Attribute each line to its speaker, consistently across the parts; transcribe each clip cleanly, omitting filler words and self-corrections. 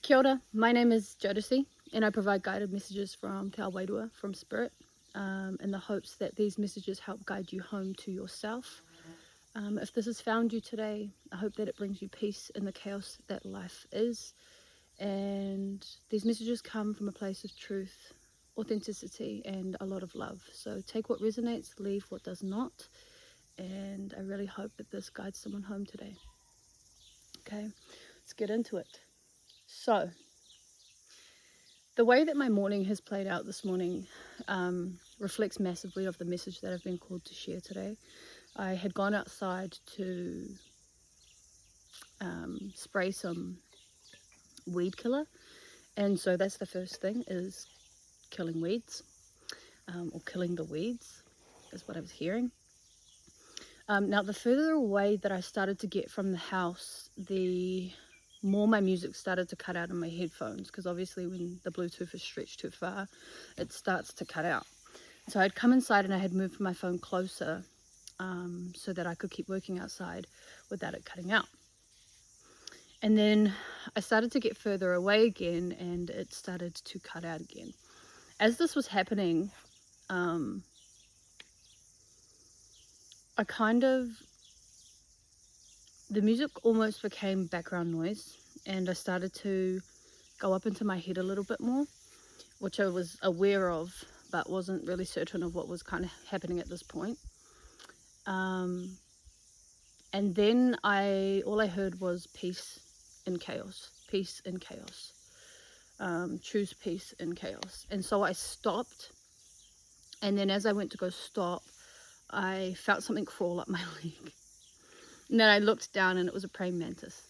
Speaker 1: Kia ora, my name is Jodeci and I provide guided messages from Te Awairua, from Spirit, in the hopes that these messages help guide you home to yourself. If this has found you today, I hope that it brings you peace in the chaos that life is. And these messages come from a place of truth, authenticity, and a lot of love. So take what resonates, leave what does not. And I really hope that this guides someone home today. Okay, let's get into it. So, the way that my morning has played out this morning reflects massively of the message that I've been called to share today. I had gone outside to spray some weed killer, and so that's the first thing, is killing weeds, or killing the weeds is what I was hearing. Now, the further away that I started to get from the house, the more my music started to cut out in my headphones, because obviously when the Bluetooth is stretched too far, it starts to cut out. So I'd come inside and I had moved my phone closer so that I could keep working outside without it cutting out. And then I started to get further away again and it started to cut out again. As this was happening, the music almost became background noise, and I started to go up into my head a little bit more, which I was aware of, but wasn't really certain of what was kind of happening at this point. And then all I heard was peace in chaos, peace in chaos. Choose peace in chaos. And so I stopped, and then as I went to go stop, I felt something crawl up my leg. And then I looked down and it was a praying mantis.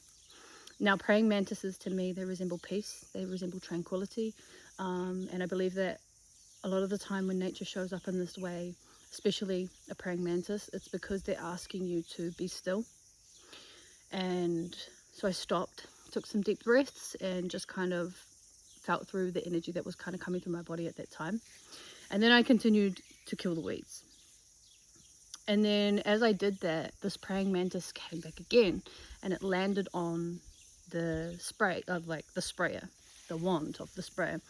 Speaker 1: Now, praying mantises, to me, they resemble peace, they resemble tranquility, and I believe that a lot of the time when nature shows up in this way, especially a praying mantis, it's because they're asking you to be still. And so I stopped, took some deep breaths, and just kind of felt through the energy that was kind of coming through my body at that time. And then I continued to kill the weeds. And then as I did that, this praying mantis came back again, and it landed on the spray of the sprayer, the wand of the sprayer.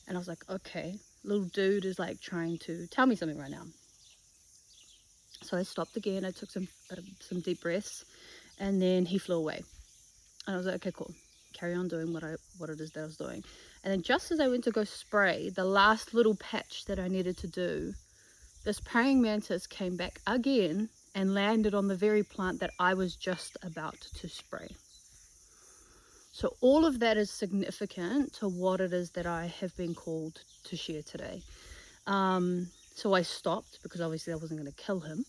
Speaker 1: And I was like, okay, little dude is like trying to tell me something right now. So I stopped again. I took some deep breaths, and then he flew away. And I was like, okay, cool. Carry on doing what it is that I was doing. And then just as I went to go spray the last little patch that I needed to do, this praying mantis came back again and landed on the very plant that I was just about to spray. So all of that is significant to what it is that I have been called to share today. So I stopped, because obviously I wasn't going to kill him.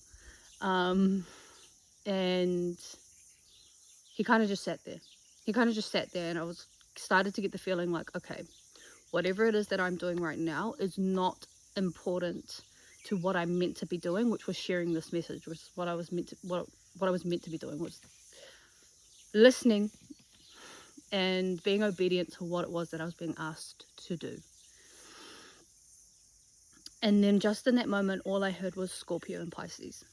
Speaker 1: And he kind of just sat there. And I started to get the feeling like, okay, whatever it is that I'm doing right now is not important to what I'm meant to be doing, which was sharing this message, which is what I was meant to be doing, was listening and being obedient to what it was that I was being asked to do. And then just in that moment, all I heard was Scorpio and Pisces.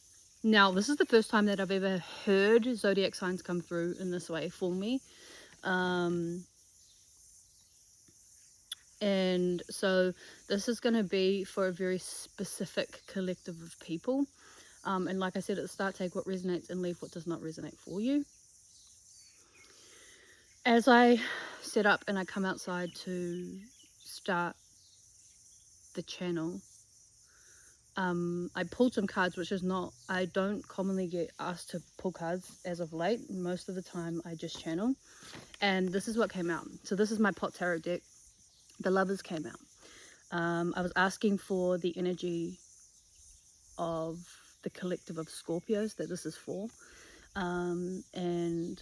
Speaker 1: Now, this is the first time that I've ever heard zodiac signs come through in this way for me. And so this is going to be for a very specific collective of people. And like I said at the start, take what resonates and leave what does not resonate for you. As I set up and I come outside to start the channel, I pulled some cards, which is not, I don't commonly get asked to pull cards as of late. Most of the time I just channel. And this is what came out. So this is my pot tarot deck. The Lovers came out. I was asking for the energy of the collective of Scorpios that this is for. And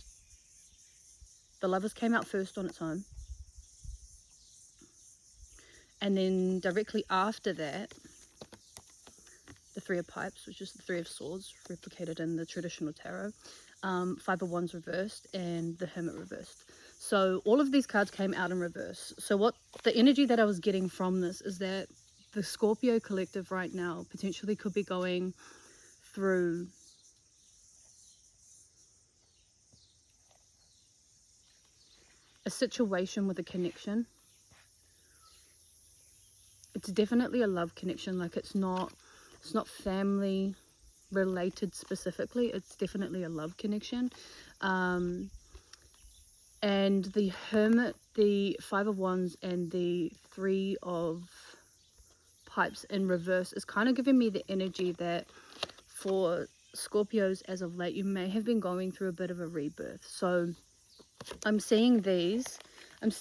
Speaker 1: the Lovers came out first on its own. And then directly after that, the Three of Pipes, which is the Three of Swords, replicated in the traditional tarot, Five of Wands reversed, and the Hermit reversed. So all of these cards came out in reverse. So what the energy that I was getting from this is that the Scorpio collective right now potentially could be going through a situation with a connection. It's definitely a love connection. Like it's not family related specifically. It's definitely a love connection. And the Hermit, the Five of Wands, and the Three of Pipes in reverse is kind of giving me the energy that for Scorpios as of late, you may have been going through a bit of a rebirth. So I'm seeing these as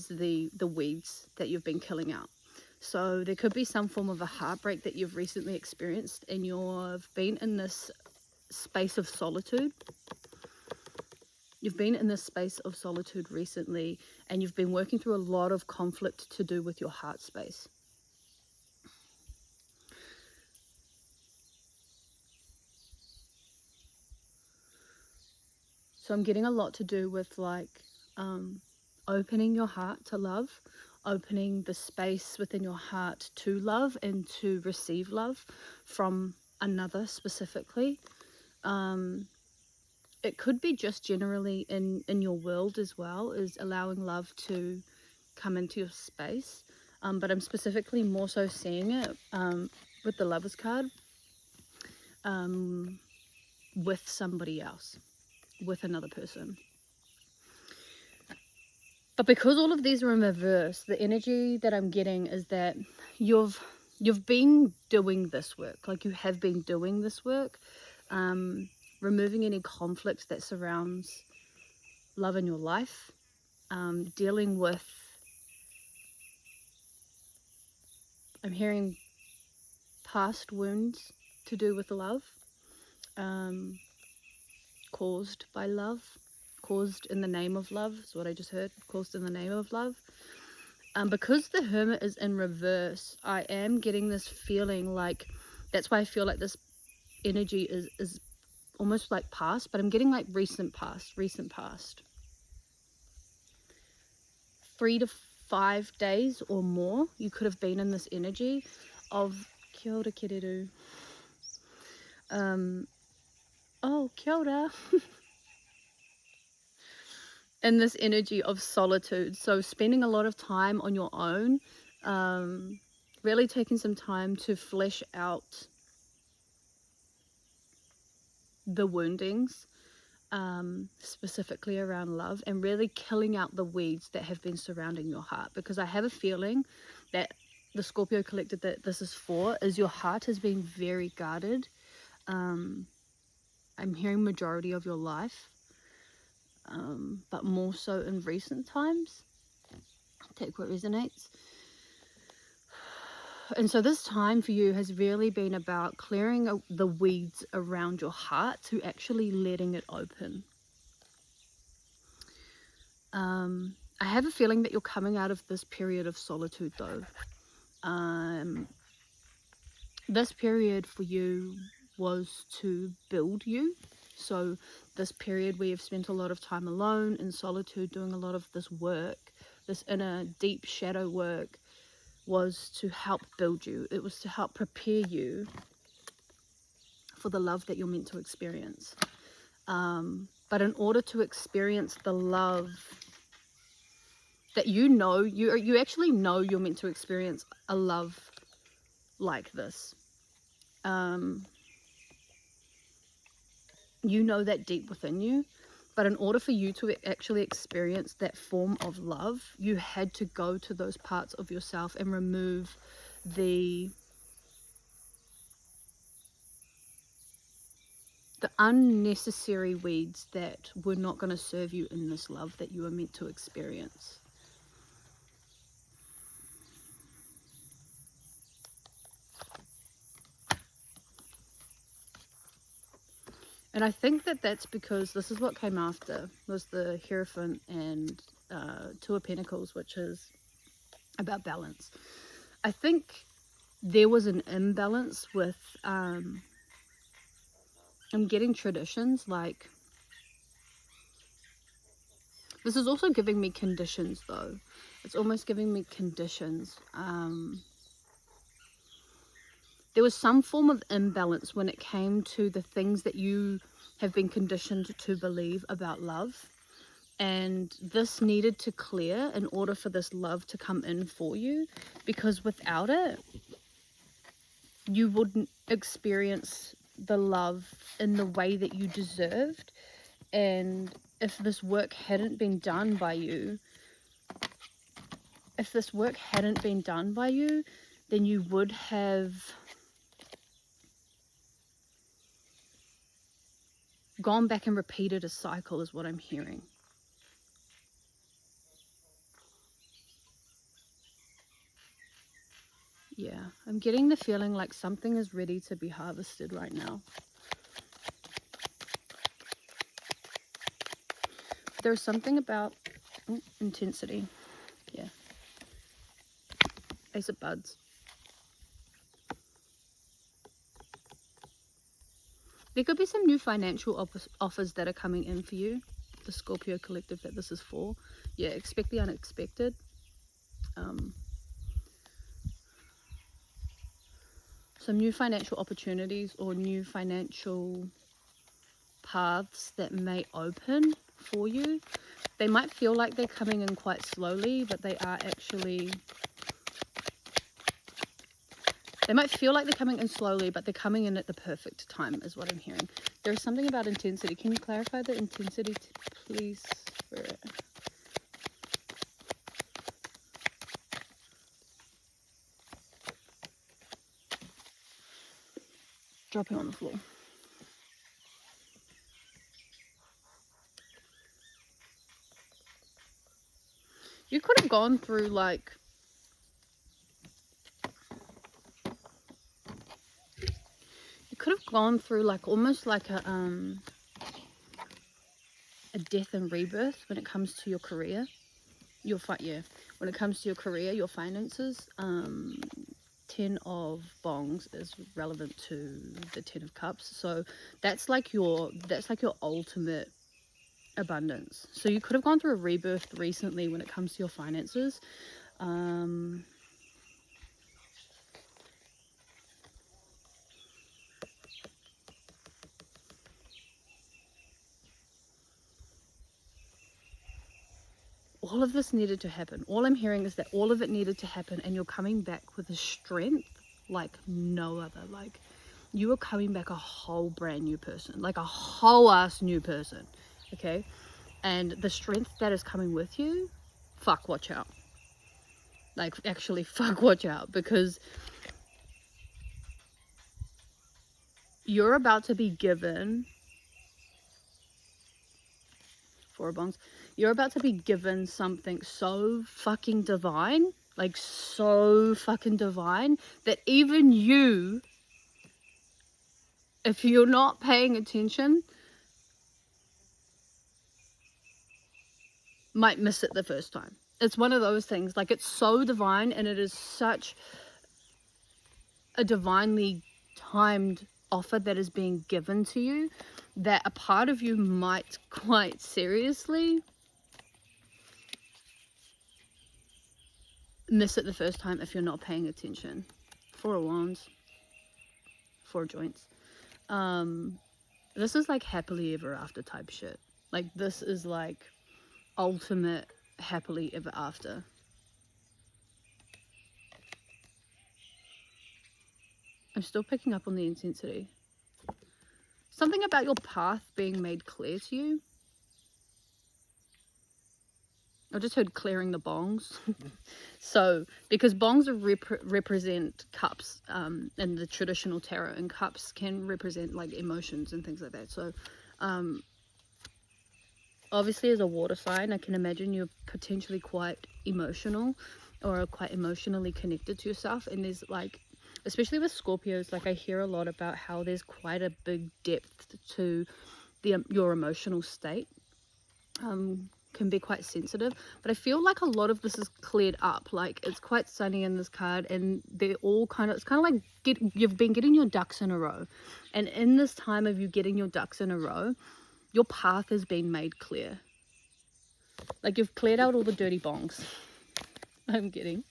Speaker 1: the weeds that you've been killing out. So there could be some form of a heartbreak that you've recently experienced, and you've been in this space of solitude. You've been in this space of solitude recently, and you've been working through a lot of conflict to do with your heart space. So I'm getting a lot to do with like opening your heart to love, opening the space within your heart to love and to receive love from another specifically. It could be just generally in your world as well, is allowing love to come into your space. But I'm specifically more so seeing it with the Lovers card with somebody else, with another person. But because all of these are in reverse, the energy that I'm getting is that you've been doing this work. Like you have been doing this work, removing any conflict that surrounds love in your life, dealing with, I'm hearing past wounds to do with love, caused by love, caused in the name of love is what I just heard, caused in the name of love. Because the Hermit is in reverse, I am getting this feeling like, that's why I feel like this energy is almost like past, but I'm getting like recent past. 3 to 5 days or more, you could have been in this energy of kia ora kereru. Oh, kia ora. In this energy of solitude. So spending a lot of time on your own, really taking some time to flesh out the woundings, specifically around love, and really killing out the weeds that have been surrounding your heart. Because I have a feeling that the Scorpio collective that this is for is your heart has been very guarded. I'm hearing majority of your life, but more so in recent times. Take what resonates. And so this time for you has really been about clearing the weeds around your heart to actually letting it open. I have a feeling that you're coming out of this period of solitude though. This period for you was to build you. So this period where you've spent a lot of time alone in solitude doing a lot of this work, this inner deep shadow work, was to help build you. It was to help prepare you for the love that you're meant to experience. But in order to experience the love that you actually know you're meant to experience a love like this. You know that deep within you, but in order for you to actually experience that form of love, you had to go to those parts of yourself and remove the unnecessary weeds that were not going to serve you in this love that you were meant to experience. And I think that that's because this is what came after, was the Hierophant and Two of Pentacles, which is about balance. I think there was an imbalance with, I'm getting traditions, like, this is also giving me conditions though. It's almost giving me conditions. There was some form of imbalance when it came to the things that you have been conditioned to believe about love. And this needed to clear in order for this love to come in for you, because without it, you wouldn't experience the love in the way that you deserved. And if this work hadn't been done by you, then you would have gone back and repeated a cycle, is what I'm hearing. Yeah, I'm getting the feeling like something is ready to be harvested right now. There's something about intensity. Yeah. Ace of Buds. There could be some new financial offers that are coming in for you, the Scorpio collective that this is for. Yeah, expect the unexpected. Some new financial opportunities or new financial paths that may open for you. They might feel like they're coming in quite slowly, but they are actually... They might feel like they're coming in slowly, but they're coming in at the perfect time, is what I'm hearing. There's something about intensity. Can you clarify the intensity, please, Spirit? Dropping on the floor. You could have gone through like... You could have gone through like almost like a death and rebirth when it comes to your career. When it comes to your career, your finances. 10 of Bongs is relevant to the 10 of Cups, so that's like your ultimate abundance. So you could have gone through a rebirth recently when it comes to your finances. All of this needed to happen. All I'm hearing is that all of it needed to happen, and you're coming back with a strength like no other. Like, you are coming back a whole brand new person, like a whole ass new person, okay? And the strength that is coming with you, fuck, watch out. Like, actually, fuck, watch out, because you're about to be given... Four of Bongs. You're about to be given something so fucking divine, like so fucking divine, that even you, if you're not paying attention, might miss it the first time. It's one of those things, like, it's so divine, and it is such a divinely timed offer that is being given to you, that a part of you might quite seriously miss it the first time if you're not paying attention. Four of Wands. Four joints. This is like happily ever after type shit. Like, this is like ultimate happily ever after. I'm still picking up on the intensity. Something about your path being made clear to you. I just heard clearing the bongs. So, because bongs represent cups in the traditional tarot, and cups can represent like emotions and things like that. So, obviously as a water sign, I can imagine you're potentially quite emotional or quite emotionally connected to yourself. And there's like, especially with Scorpios, like I hear a lot about how there's quite a big depth to your emotional state. Can be quite sensitive, but I feel like a lot of this is cleared up. Like, it's quite sunny in this card, and they're all kind of, it's kind of like you've been getting your ducks in a row, and in this time of you getting your ducks in a row, your path has been made clear. Like, you've cleared out all the dirty bongs. I'm kidding.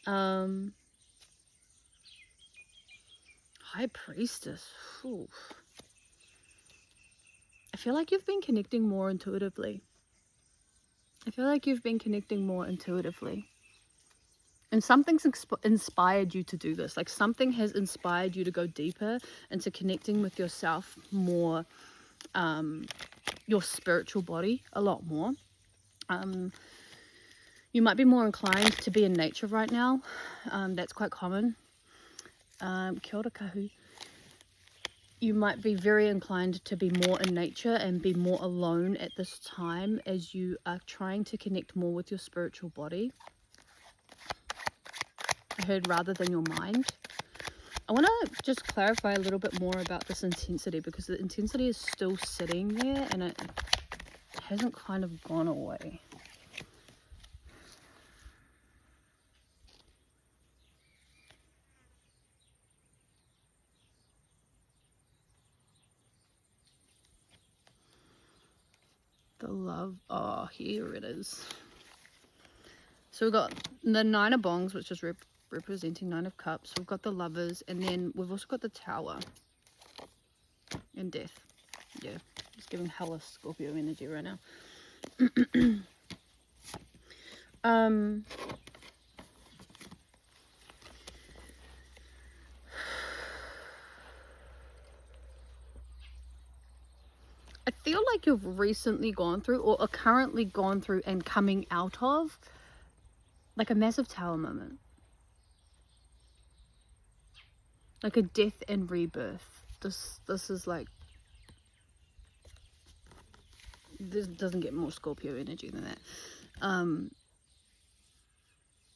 Speaker 1: High Priestess. Ooh. I feel like you've been connecting more intuitively. I feel like you've been connecting more intuitively. And something's inspired you to do this. Like something has inspired you to go deeper into connecting with yourself more, your spiritual body a lot more. You might be more inclined to be in nature right now. That's quite common. Kia ora kahu. You might be very inclined to be more in nature and be more alone at this time as you are trying to connect more with your spiritual body. I heard rather than your mind. I want to just clarify a little bit more about this intensity, because the intensity is still sitting there and it hasn't kind of gone away. The love, oh, here it is. So we've got the Nine of Bongs, which is representing Nine of Cups. We've got the Lovers, and then we've also got the Tower and Death. Yeah, it's giving hella Scorpio energy right now. I feel like you've recently gone through, or are currently gone through and coming out of, like a massive Tower moment. Like a death and rebirth. This is like, this doesn't get more Scorpio energy than that.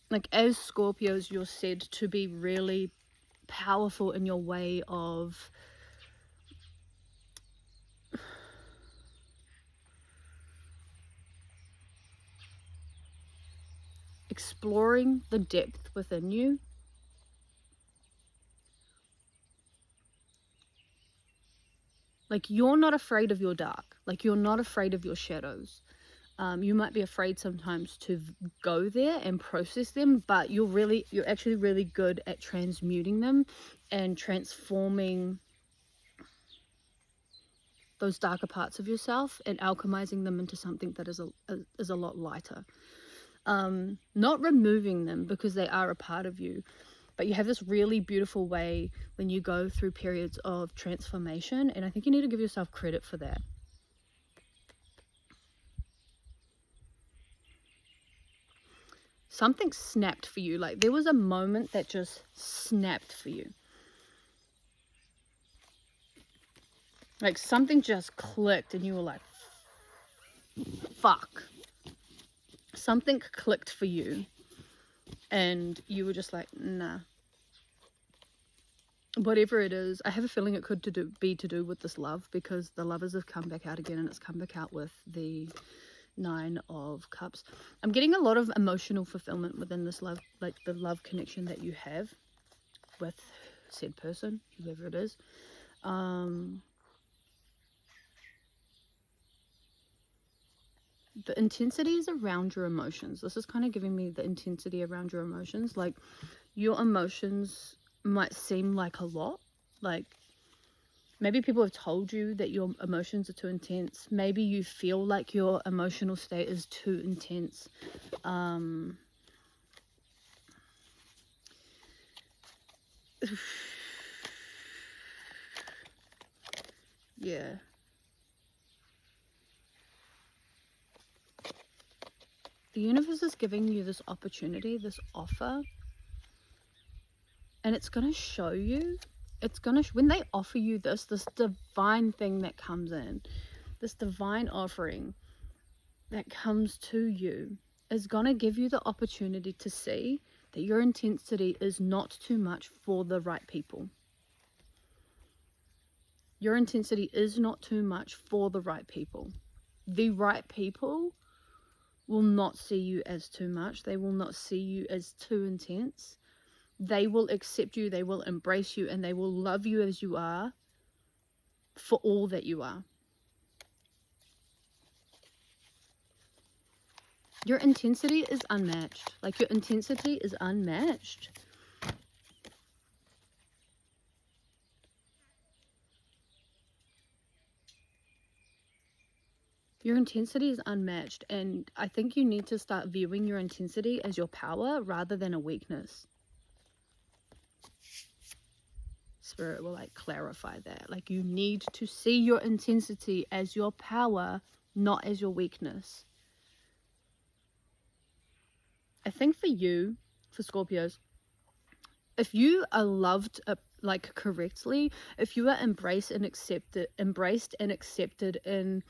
Speaker 1: Like as Scorpios, you're said to be really powerful in your way of exploring the depth within you. Like you're not afraid of your dark. Like you're not afraid of your shadows. You might be afraid sometimes to go there and process them, but you're actually really good at transmuting them and transforming those darker parts of yourself and alchemizing them into something that is a lot lighter. Not removing them, because they are a part of you, but you have this really beautiful way when you go through periods of transformation, and I think you need to give yourself credit for that. Something snapped for you. Like there was a moment that just snapped for you. Like something just clicked and you were like, fuck. Something clicked for you and you were just like, nah. Whatever it is, I have a feeling it could be to do with this love, because the Lovers have come back out again, and it's come back out with the Nine of Cups. I'm getting a lot of emotional fulfillment within this love, like the love connection that you have with said person, whoever it is. The intensity is around your emotions. This is kind of giving me the intensity around your emotions. Like your emotions might seem like a lot. Like maybe people have told you that your emotions are too intense. Maybe you feel like your emotional state is too intense. Yeah. The universe is giving you this opportunity, this offer, and it's going to show you, when they offer you this divine thing that comes in, this divine offering that comes to you, is going to give you the opportunity to see that your intensity is not too much for the right people. Your intensity is not too much for the right people. The right people will not see you as too much. They will not see you as too intense. They will accept you, they will embrace you, and they will love you as you are, for all that you are. Your intensity is unmatched. Like your intensity is unmatched. Your intensity is unmatched, and I think you need to start viewing your intensity as your power rather than a weakness. Spirit will like clarify that. Like, you need to see your intensity as your power, not as your weakness. I think for you, for Scorpios, if you are loved like correctly, if you are embraced and accepted in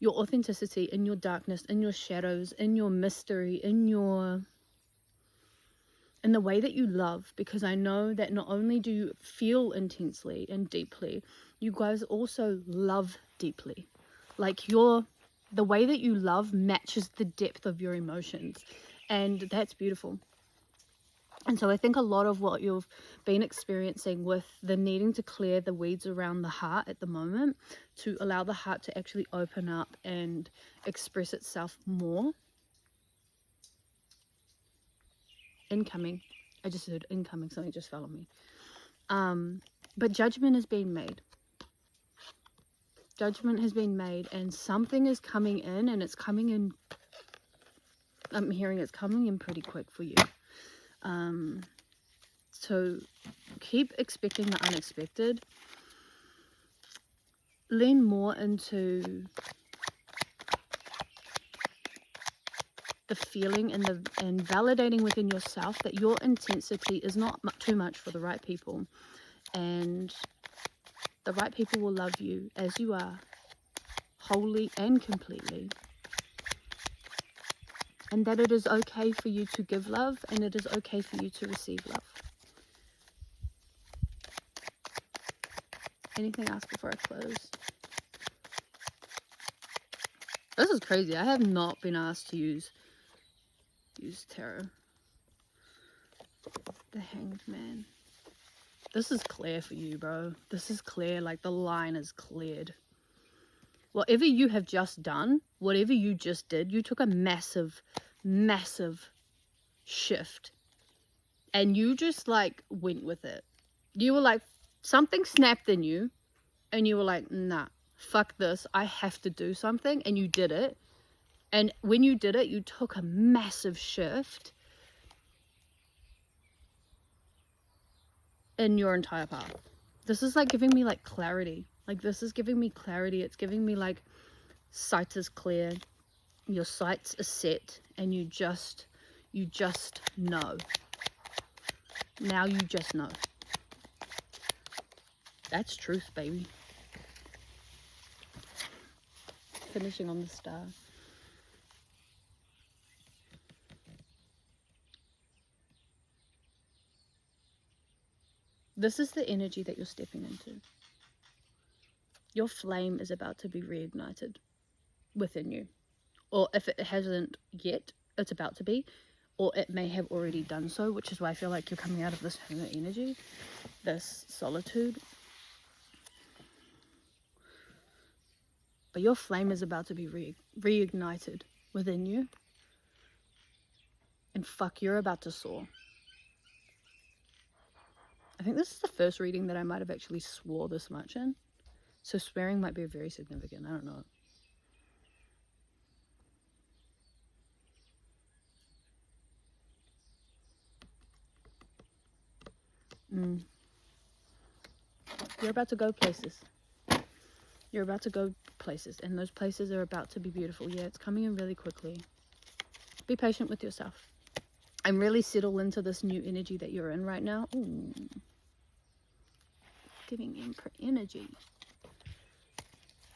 Speaker 1: your authenticity, in your darkness, in your shadows, in your mystery, in the way that you love, because I know that not only do you feel intensely and deeply, you guys also love deeply. Like, the way that you love matches the depth of your emotions, and that's beautiful. And so I think a lot of what you've been experiencing with the needing to clear the weeds around the heart at the moment, to allow the heart to actually open up and express itself more. Incoming. I just heard incoming, something just fell on me. But judgment is being made. Judgment has been made, and something is coming in, and it's coming in. I'm hearing it's coming in pretty quick for you. So keep expecting the unexpected. Lean more into the feeling and validating within yourself that your intensity is not too much for the right people, and the right people will love you as you are, wholly and completely. And that it is okay for you to give love, and it is okay for you to receive love. Anything else before I close? This is crazy. I have not been asked to use tarot. The Hanged Man. This is clear for you, bro. This is clear. Like, the line is cleared. Whatever you have just done, whatever you just did, you took a massive, massive shift. And you just, like, went with it. You were like, something snapped in you. And you were like, nah, fuck this. I have to do something. And you did it. And when you did it, you took a massive shift in your entire path. This is like giving me like clarity. Like, this is giving me clarity. It's giving me like sight is clear. Your sights are set, and you just know. Now you just know. That's truth, baby. Finishing on the star. This is the energy that you're stepping into. Your flame is about to be reignited within you. Or if it hasn't yet, it's about to be. Or it may have already done so, which is why I feel like you're coming out of this hermit energy, this solitude. But your flame is about to be reignited within you. And fuck, you're about to soar. I think this is the first reading that I might have actually swore this much in. So swearing might be very significant. I don't know. You're about to go places. You're about to go places. And those places are about to be beautiful. Yeah, it's coming in really quickly. Be patient with yourself. And really settle into this new energy that you're in right now. Ooh. Giving Emperor energy.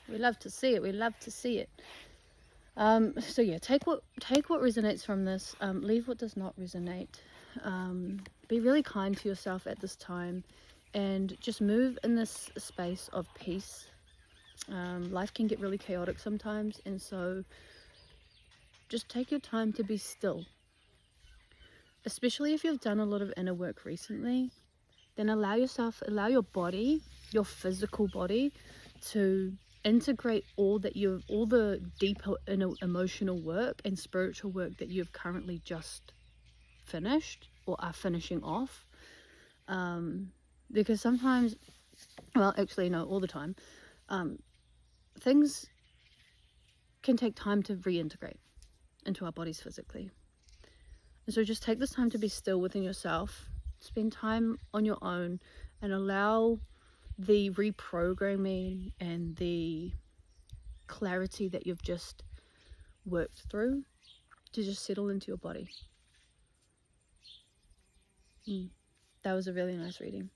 Speaker 1: We love to see it. We love to see it. So yeah, take what resonates from this. Leave what does not resonate. Be really kind to yourself at this time, and just move in this space of peace. Life can get really chaotic sometimes, and so just take your time to be still. Especially if you've done a lot of inner work recently, then allow your body, your physical body, to integrate all the deeper inner emotional work and spiritual work that you've currently just finished or are finishing off. Because sometimes, well, actually no, all the time, things can take time to reintegrate into our bodies physically. And so just take this time to be still within yourself, spend time on your own, and allow the reprogramming and the clarity that you've just worked through to just settle into your body. That was a really nice reading.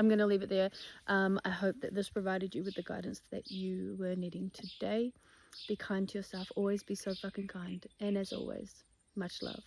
Speaker 1: I'm going to leave it there. I hope that this provided you with the guidance that you were needing today. Be kind to yourself. Always be so fucking kind. And as always, much love.